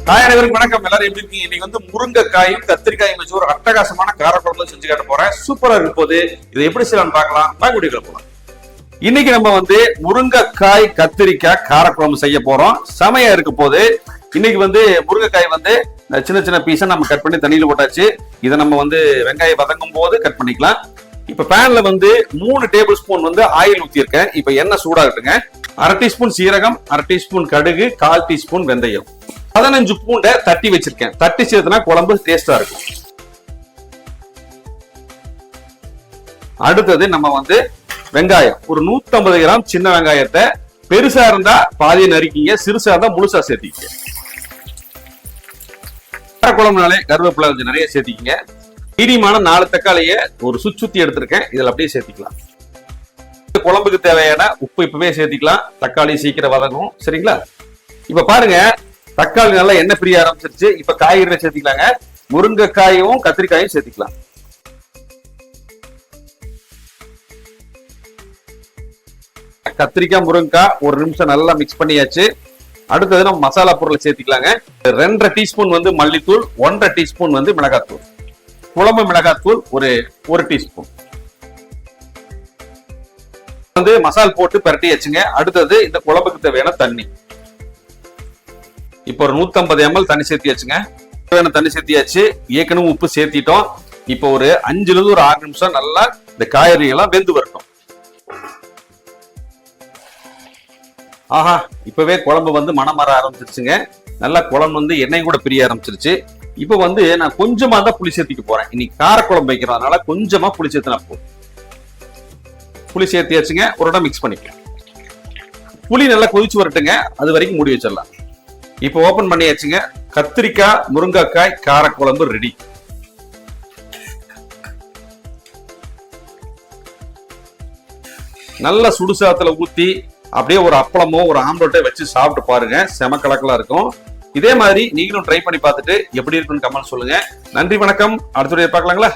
Hi அனைவருக்கும் வணக்கம். எல்லாரும் எப்படி இருக்கீங்க? இன்னைக்கு வந்து முருங்கைக்காயும் கத்திரிக்காயும் வச்சு ஒரு அட்டகாசமான காரக்குழம்பு செஞ்சு காட்ட போறேன். சூப்பரா இருக்கும் போது இதை எப்படி செய்யலாம்னு பார்க்கலாம். வீடியோக்குள்ள போலாம். இன்னைக்கு நம்ம வந்து முருங்கைக்காய் கத்திரிக்காய் காரக்குழம்பு செய்ய போறோம். செமையா இருக்க போது இன்னைக்கு வந்து முருங்கைக்காய் வந்து சின்ன சின்ன பீஸா நம்ம கட் பண்ணி தண்ணியில போட்டாச்சு. இதை நம்ம வந்து வெங்காயம் வதங்கும் போது கட் பண்ணிக்கலாம். இப்ப பேன்ல வந்து 3 டேபிள் ஸ்பூன் வந்து ஆயில் ஊத்தி இருக்கேன். இப்ப எண்ணெய் சூடாகட்டுங்க. 1/2 டீஸ்பூன் சீரகம், 1/2 டீஸ்பூன் கடுகு, 1/4 டீஸ்பூன் வெந்தயம், 15 பூண்டை தட்டி வச்சிருக்கேன். தட்டி சேர்த்துனா குழம்பு டேஸ்டா இருக்கும். அடுத்தது நம்ம வந்து வெங்காயம் ஒரு 150 கிராம் சின்ன வெங்காயத்தை பெருசா இருந்தா பாதியை நறுக்கிங்க, சிறுசா இருந்தா முழுசா சேர்த்திக்க. குழம்புனாலே கருவேப்பிலை கொஞ்சம் நிறைய சேர்த்திக்கங்க. மீடியமான 4 தக்காளியை ஒரு சுத்தி எடுத்திருக்கேன். இதுல அப்படியே சேர்த்திக்கலாம். குழம்புக்கு தேவையான உப்பு இப்பவே சேர்த்திக்கலாம். தக்காளி சீக்கிரம் வதங்கும். சரிங்களா? இப்ப பாருங்க, தக்காளி நல்லா எண்ணெய் பிரிய ஆரம்பிச்சிருச்சு. இப்ப காய்கறிகளை சேர்த்திக்கலாங்க. முருங்கைக்காயும் கத்திரிக்காயும் சேர்த்திக்கலாம். கத்திரிக்காய் முருங்கைக்காய் ஒரு நிமிஷம் நல்லா மிக்ஸ் பண்ணியாச்சு. அடுத்தது நம்ம மசாலா பொருளை சேர்த்திக்கலாங்க. 2.5 டீஸ்பூன் வந்து மல்லித்தூள், 1.5 டீஸ்பூன் வந்து மிளகாத்தூள், குழம்பு மிளகாத்தூள் ஒரு டீஸ்பூன் வந்து மசால் போட்டு பரட்டி வச்சுங்க. அடுத்தது இந்த குழம்புக்கு தேவையான தண்ணி. இப்போ ஒரு 150 ml தண்ணி சேர்த்தியாச்சுங்க. தண்ணி சேர்த்தியாச்சு. ஏற்கனவே உப்பு சேர்த்திட்டோம். இப்போ ஒரு 5 ல இருந்து ஒரு 6 நிமிஷம் நல்லா இந்த காய்கறி எல்லாம் வெந்து வரட்டும். ஆஹா, இப்பவே குழம்பு வந்து மனம் வர ஆரம்பிச்சிருச்சுங்க. நல்லா குழம்பு வந்து எண்ணெய் கூட பிரிய ஆரம்பிச்சிருச்சு. இப்போ வந்து நான் கொஞ்சமா தான் புளி சேர்த்திக்க போறேன். இன்னைக்கு காரக்குழம்பு வைக்கிறதுனால கொஞ்சமா புளி சேர்த்துனா போதும். புளி சேர்த்தியாச்சுங்க. ஒரு இடம் மிக்ஸ் பண்ணிக்கலாம். புளி நல்லா கொதிச்சு வரட்டுங்க. அது வரைக்கும் மூடி வச்சிடலாம். இப்போ ஓபன் பண்ணியாச்சுங்க. கத்திரிக்காய் முருங்கைக்காய் காரக்குழம்பு ரெடி. நல்ல சுடுசாத்துல ஊத்தி அப்படியே ஒரு அப்பளமோ ஒரு ஆம்லெட்டோ வச்சு சாப்பிட்டு பாருங்க. செம கலக்கலா இருக்கும். இதே மாதிரி நீங்களும் ட்ரை பண்ணி பார்த்துட்டு எப்படி இருக்குன்னு கமெண்ட் சொல்லுங்க. நன்றி, வணக்கம். அடுத்த வீடியோ பார்க்கலாங்களா?